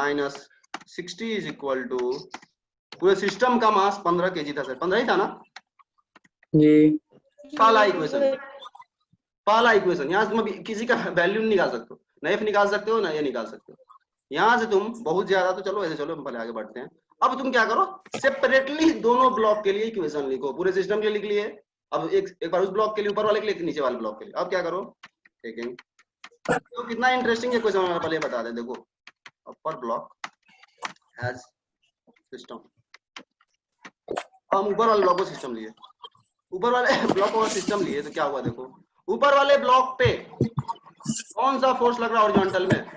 60 is equal to, पूरे सिस्टम का मास 15 kg था सर, 15 ही था ना जी। पहला इक्वेशन, पहला इक्वेशन। यहाँ से तुम अभी किसी का वैल्यू नहीं निकाल सकते हो, ना एफ निकाल सकते हो ना ये निकाल सकते हो। यहाँ से तुम बहुत ज्यादा, तो चलो ऐसे चलो हम पहले आगे बढ़ते हैं। अब तुम क्या करो, सेपरेटली दोनों ब्लॉक के लिए इक्वेशन लिखो, पूरे सिस्टम के लिए लिख लिए। अब एक बार उस ब्लॉक के लिए ऊपर वाले के लिए, नीचे वाले ब्लॉक के लिए। अब क्या करो, टेकिंग, तो कितना इंटरेस्टिंग है क्वेश्चन, पहले बता दें। देखो, अपर ब्लॉक एज सिस्टम, हम ऊपर वाले ब्लॉक को सिस्टम लिए, ऊपर वाले ब्लॉक को सिस्टम लिए, तो क्या हुआ देखो, ऊपर वाले ब्लॉक पे कौन सा फोर्स लग रहा है हॉरिजॉन्टल में?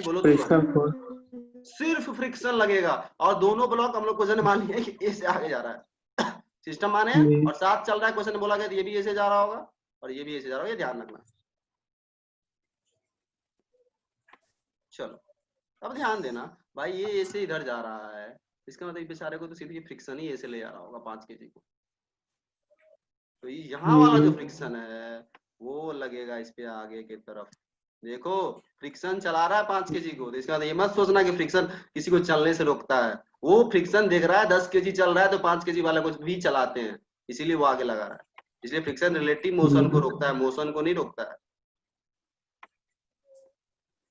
बोलो तो, सिर्फ फ्रिक्शन लगेगा। और दोनों ब्लॉक हम लोग क्वेश्चन मान लिया कि ए से आगे जा रहा है, सिस्टम माने और साथ चल रहा है। क्वेश्चन ने बोला कि ये भी ऐसे जा रहा होगा और ये भी ऐसे जा रहा होगा, ये ध्यान रखना। चलो अब ध्यान देना भाई, ये ऐसे इधर जा रहा है, इसका मतलब बेचारे को तो सीधे फ्रिक्शन ही ऐसे ले जा रहा होगा 5 kg को। तो यहाँ वाला जो फ्रिक्शन है वो लगेगा इस पे आगे की तरफ। देखो फ्रिक्शन चला रहा है 5 kg को, तो इसका मतलब ये मत सोचना कि फ्रिक्शन किसी को चलने से रोकता है। वो फ्रिक्शन देख रहा है 10 kg चल रहा है तो 5 kg वाला को भी चलाते हैं, इसीलिए वो आगे लगा रहा है। इसलिए फ्रिक्शन रिलेटिव मोशन को रोकता है, मोशन को नहीं रोकता है।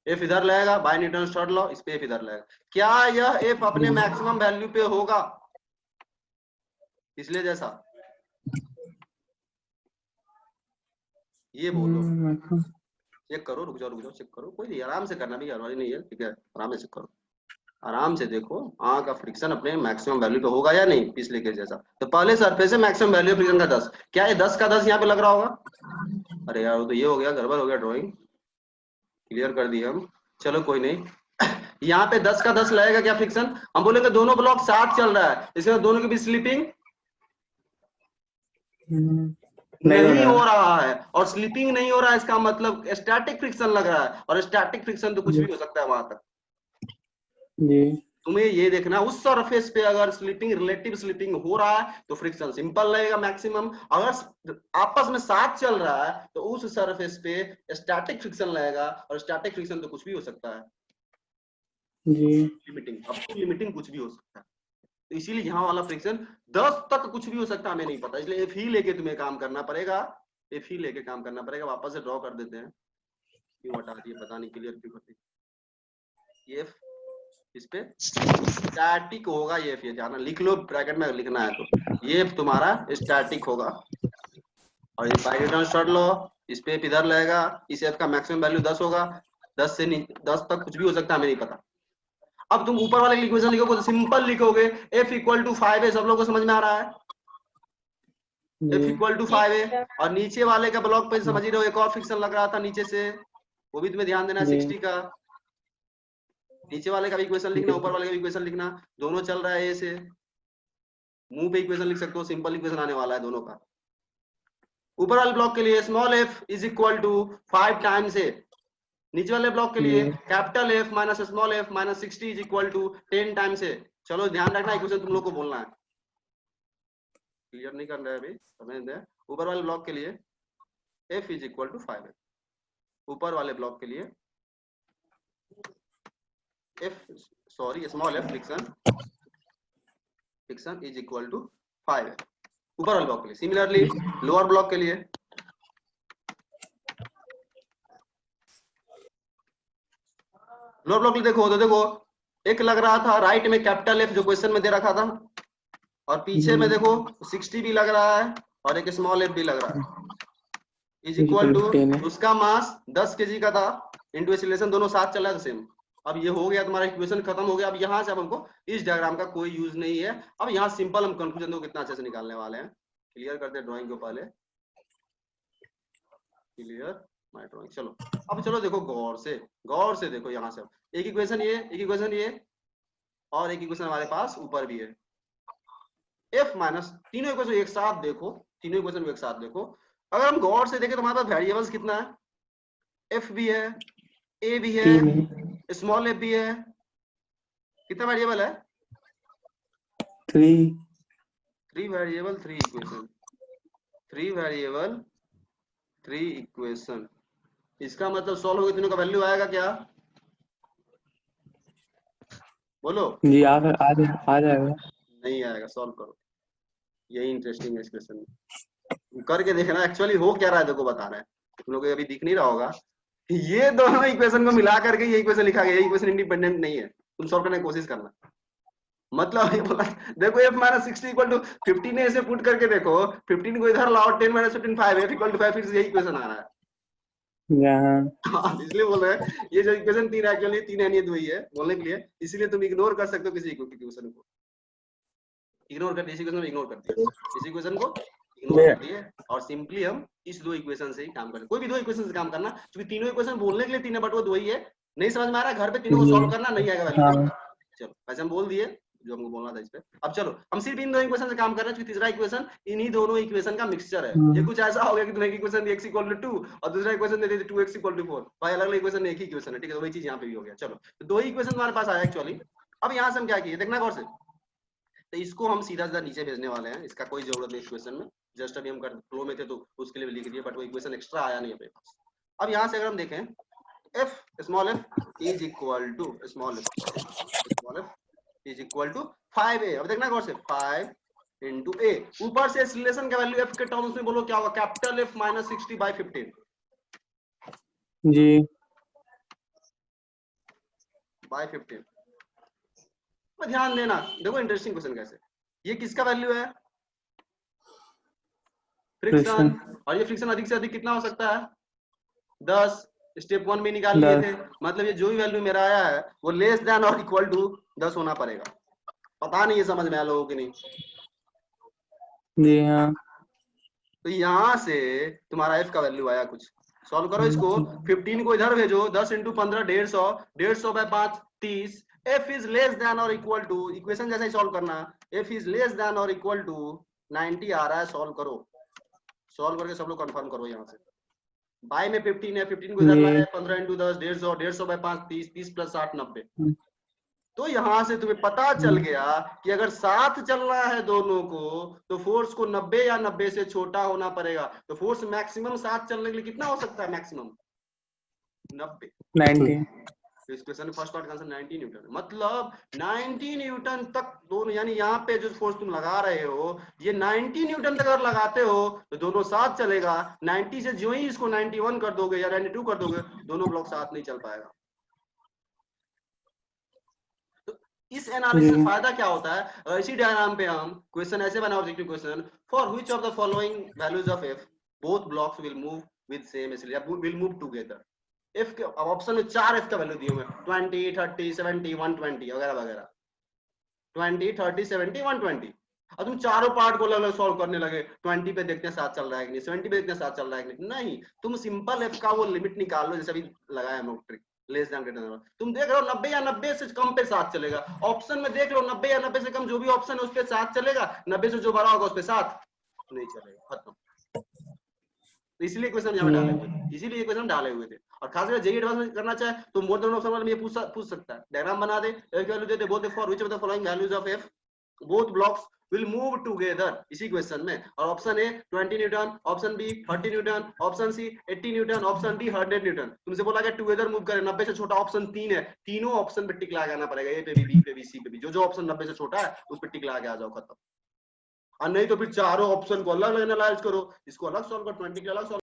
एफ इधर लगेगा, बाय न्यूटन थर्ड लॉ, इस पे एफ इधर लगेगा। क्या यह एफ अपने मैक्सिमम वैल्यू पे होगा? पिछले जैसा ये बोलो। चेक करो, रुक जाओ चेक करो, कोई नहीं, आराम से करना भी, हरवारी नहीं है, ठीक है, आराम से चेक करो, आराम से देखो। का फ्रिक्शन अपने मैक्सिमम वैल्यू पे होगा या नहीं पिछले केस जैसा। तो पहले सरफेस से मैक्सिमम वैल्यू फ्रिक्शन का 10, क्या ये 10 का 10 यहाँ पे लग रहा होगा? अरे यार वो तो ये हो गया, गड़बड़ हो गया, ड्राइंग क्लियर कर दी हम। चलो कोई नहीं यहाँ पे 10 का 10 लगेगा क्या फ्रिक्शन? हम बोलेंगे दोनों ब्लॉक साथ चल रहा है, इसमें दोनों के बीच स्लिपिंग नहीं हो रहा है, और स्लिपिंग नहीं हो रहा है, इसका मतलब स्टैटिक फ्रिक्शन लग रहा है, और स्टैटिक फ्रिक्शन तो कुछ भी हो सकता है वहां तक। तुम्हें ये देखना उस सरफेस पे अगर स्लिपिंग, रिलेटिव स्लिपिंग हो रहा है तो फ्रिक्शन सिंपल लगेगा मैक्सिमम, अगर आपस में साथ चल रहा है तो उस सरफेस पे स्टैटिक फ्रिक्शन लगेगा, और स्टैटिक फ्रिक्शन तो कुछ भी हो सकता है जी, लिमिटिंग, अप टू लिमिटिंग कुछ भी हो सकता है। तो इसीलिए यहाँ वाला फ्रिक्शन 10 तक कुछ भी हो सकता है, हमें नहीं पता, इसलिए एफ ही लेके तुम्हें काम करना पड़ेगा, एफ ही लेके काम करना पड़ेगा। वापस से ड्रॉ कर देते हैं, क्यों हटा दिए पता नहीं, क्लियर क्यों करते, ये इस पे स्टैटिक होगा, ये फिर जाना लिख लो, ब्रैकेट में लिखना है तो ये तुम्हारा स्टैटिक होगा, और ये पाइथन शॉर्ट लो, इस पे इधर लगेगा, इस एफ का मैक्सिमम वैल्यू 10 होगा, 10 से 10 तक कुछ भी हो सकता है, हमें नहीं पता। अब तुम ऊपर वाले इक्वेशन लिखोगे तो सिंपल लिखोगे, एफ इक्वल टू 5 है, सब लोगों को समझ में आ रहा है, एफ इक्वल टू 5 है, और नीचे वाले का ब्लॉक पे समझ ही रहे हो, एक और फ्रिक्शन लग रहा था नीचे से, वो भी तुम्हें ध्यान देना है 60 का, नीचे वाले का भी इक्वेशन लिखना, ऊपर वाले का भी इक्वेशन लिखना, दोनों चल रहा है ए से, मुंह पे इक्वेशन लिख सकते हो, सिंपल इक्वेशन आने वाला है दोनों का। ऊपर वाले ब्लॉक के लिए small F is equal to 5 times A, नीचे वाले ब्लॉक के लिए capital F minus small F minus 60 is equal to 10 times A. चलो ध्यान रखना, इक्वेशन तुम लोग को बोलना है, क्लियर नहीं करना है अभी, समझ दे। ऊपर वाले ब्लॉक के लिए एफ इज इक्वल टू 5 है, ऊपर वाले ब्लॉक के लिए F, sorry small F friction is equal to 5 है ऊपर वाले ब्लॉक के लिए। सिमिलरली लोअर ब्लॉक के लिए देखो, तो देखो एक लग रहा था राइट में कैपिटल एफ जो क्वेश्चन में दे रखा था, और पीछे में देखो 60 भी लग रहा है, और एक स्मॉल एफ भी लग रहा है, इज इक्वल टू उसका मास 10 kg का था, इंटू एक्सीलरेशन दोनों साथ चला है सेम। अब ये हो गया तुम्हारा इक्वेशन खत्म हो गया। अब यहाँ से अब हमको इस डायग्राम का कोई यूज नहीं है, अब यहाँ सिंपल हम कंक्लूजन को कितना अच्छे से निकालने वाले हैं। क्लियर करते हैं ड्राइंग को पहले, क्लियर माय ड्राइंग। चलो अब चलो देखो गौर से देखो, यहाँ से एक इक्वेशन ये, एक इक्वेशन ये, और एक इक्वेशन हमारे पास ऊपर भी है, एफ माइनस, तीनों इक्वेशन एक साथ देखो, तीनों इक्वेशन एक साथ देखो। अगर हम गौर से देखें तो हमारे पास वेरिएबल्स कितना है, एफ भी है, ए भी है, स्मॉल एफ भी है, कितना वेरिएबल है? 3 वेरिएबल 3 इक्वेशन, 3 वेरिएबल 3 इक्वेशन। इसका मतलब सॉल्व होगा तीनों का वैल्यू आएगा क्या? बोलो जी आ जाएगा, नहीं आएगा, सॉल्व करो, यही इंटरेस्टिंग है इस क्वेश्चन में, करके देखना एक्चुअली हो क्या रहा है, देखो बता रहे हैं, तुम लोग को अभी दिख नहीं रहा होगा, ये दोनों इक्वेशन को मिला करके ये इक्वेशन लिखा गया, ये इक्वेशन इंडिपेंडेंट नहीं है, तुम सॉल्व करने की कोशिश करना। मतलब ये बोला, देखो f माइनस 60 इक्वल टू 15 है, इसे पुट करके देखो, 15 को इधर लाओ, 10 माइनस 15 5 है, इक्वल टू 5, फिर से यही इक्वेशन आ रहा है। इसलिए बोल रहे हैं ये जो इक्वेशन 3 है एक्चुअली 3 है, ये 2 ही है बोलने के लिए, इसीलिए तुम इग्नोर कर सकते हो किसी इक्वेशन को, इग्नोर कर दिए, इसी क्वेश्चन को इग्नोर कर दिया, इसी क्वेश्चन को इग्नोर कर दिए, और सिंपली हम इस 2 इक्वेशन से ही काम करें, कोई भी 2 इक्वेशन से काम करना, क्योंकि तीनों इक्वेशन बोलने के लिए 3 है बट वो 2 ही है। नहीं समझ में आ रहा है, घर पे तीनों को सॉल्व करना, नहीं आएगा वैल्यू। चलो ऐसे हम बोल दिए जो हमको बोलना था इस पे। अब चलो हम सिर्फ इन 2 इक्वेशन से काम कर रहे हैं, क्योंकि तीसरा इक्वेशन इन्हीं दोनों इक्वेशन का मिक्सचर है। ये कुछ ऐसा हो गया कि तुम्हें एक इक्वेशन x इक्वल टू 2 और दूसरा इक्वेशन दे दी 2x इक्वल टू 4, भाई अलग अलग इक्वेशन एक ही इक्वेशन है, ठीक है, तो वही चीज यहाँ पे भी हो गया। चलो तो 2 ही इक्वेशन तुम्हारे पास आया एक्चुअली। अब यहाँ से हम क्या किए देखना गौर से, तो इसको हम सीधा सीधा नीचे भेजने वाले हैं, इसका कोई जरूरत नहीं इक्वेशन में, जस्ट अभी हम कर फ्लो में थे तो उसके लिए लिख दिए, बट वो इक्वेशन एक्स्ट्रा आया नहीं अपने पास। अब यहाँ से अगर हम देखें f small f is equal to small f is equal to 5a। अब देखना गौर से 5 इंटू a, ऊपर से रिलेशन का वैल्यू f के टर्म्स में बोलो क्या होगा, capital F minus 60 by 15 G by 15। ध्यान देना, देखो इंटरेस्टिंग क्वेश्चन कैसे, ये किसका वैल्यू है, फ्रिक्शन, और ये फ्रिक्शन अधिक से अधिक कितना हो सकता है 10। स्टेप 1 में निकाल लिए थे, मतलब ये जो भी वैल्यू मेरा आया है वो लेस देन और इक्वल टू 10 होना पड़ेगा। पता नहीं ये समझ में आया लोगों की नहीं? जी हाँ। तो यहाँ से तुम्हारा एफ का वैल्यू आया कुछ, सॉल्व करो इसको। 15 को इधर भेजो, 10 × 15 150, 150 by 5 30। F is less than और इक्वल टू, इक्वेशन जैसे ही सॉल्व करना, एफ इज लेस देन और इक्वल टू 90 आ रहा है। सॉल्व करो, सॉल्व करके सब लोग कंफर्म करो। यहाँ से बाय में 15 है, 15 को इधर लाए, 15 × 10 150, 150 बाय 5 30, 30 + 60 90। तो यहां से तुम्हें पता चल गया कि अगर साथ चलना है दोनों को तो फोर्स को 90 या 90 से छोटा होना पड़ेगा। तो फोर्स मैक्सिमम साथ चलने के लिए कितना हो सकता है? मैक्सिमम 90। तो इस क्वेश्चन में फर्स्ट पार्ट का आंसर 90 न्यूटन, मतलब 90 न्यूटन तक दोनों, यानी यहाँ पे जो फोर्स तुम लगा रहे हो ये 90 न्यूटन तक अगर लगाते हो तो दोनों साथ चलेगा। 90 से जो ही इसको 91 कर दोगे या 92 कर दोगे, दोनों ब्लॉक साथ नहीं चल पाएगा। इस एनालिसिस में फायदा क्या होता है? इसी डायग्राम पे हम क्वेश्चन ऐसे बना, objective question, for which of the following values of F both blocks will move with same speed, will move together. F के ऑप्शन में 4 एफ का वैल्यू दिए हुए हैं, 20 30 70 120 वगैरह वगैरह, 20 30 70 120। अब तुम चारों पार्ट को अलग-अलग सॉल्व करने लगे, 20 पे देखते हैं साथ चल रहा है कि नहीं, 70 पे देखते हैं साथ चल रहा है कि नहीं, तुम सिंपल एफ का वो लिमिट निकाल लो, जैसे अभी लगाया हम लोग trick, less than greater than. तुम देख रहे हो 90 या 90 से कम पे साथ चलेगा, ऑप्शन में देख लो 90 या 90 से कम जो भी ऑप्शन है उस पे साथ चलेगा, 90 से जो बड़ा होगा उस पे साथ नहीं चलेगा, खत्म। तो इसलिए क्वेश्चन यहाँ डाले हुए थे, इसीलिए क्वेश्चन डाले हुए थे। और खासकर जेईई एडवांस करना चाहे तो मोर देन ऑप्शन वाले में ये पूछ सकता है, डायग्राम बना दे, एफ वैल्यू दे दे, both for which of the following values of F both blocks will move together, इसी क्वेश्चन में। और option A 20 newton, option B 30 newton, option C 80 newton, option D 100 newton. तुमसे बोला गया टुगेदर मूव करें, 90 से छोटा ऑप्शन 3 है, तीनों ऑप्शन पे टिक लगाना पड़ेगा, ए पे भी, बी पे भी, सी पे भी, जो ऑप्शन 90 से छोटा है उस पे टिक लगा के आ जाओ, खत्म। और नहीं तो फिर चारों ऑप्शन को अलग एनालाइज करो, इसको अलग सॉल्व करो, 20 के अलग सॉल्व